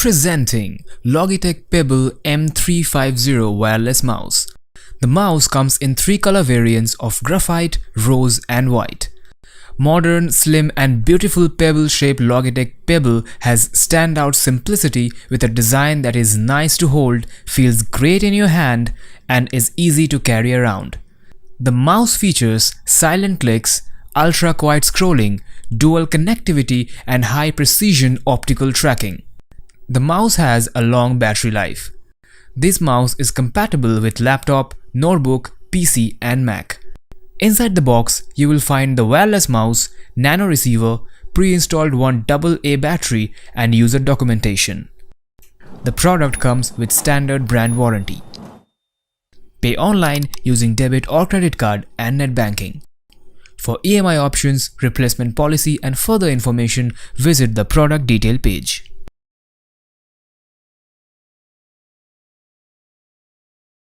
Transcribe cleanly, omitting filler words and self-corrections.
Presenting Logitech Pebble M350 wireless mouse. The mouse comes in 3 color variants of graphite, rose and white. Modern, slim and beautiful pebble-shaped Logitech Pebble has standout simplicity with a design that is nice to hold, feels great in your hand and is easy to carry around. The mouse features silent clicks, ultra-quiet scrolling, dual connectivity and high-precision optical tracking. The mouse has a long battery life. This mouse is compatible with laptop, notebook, PC and Mac. Inside the box, you will find the wireless mouse, nano receiver, pre-installed 1 AA battery and user documentation. The product comes with standard brand warranty. Pay online using debit or credit card and net banking. For EMI options, replacement policy and further information, visit the product detail page.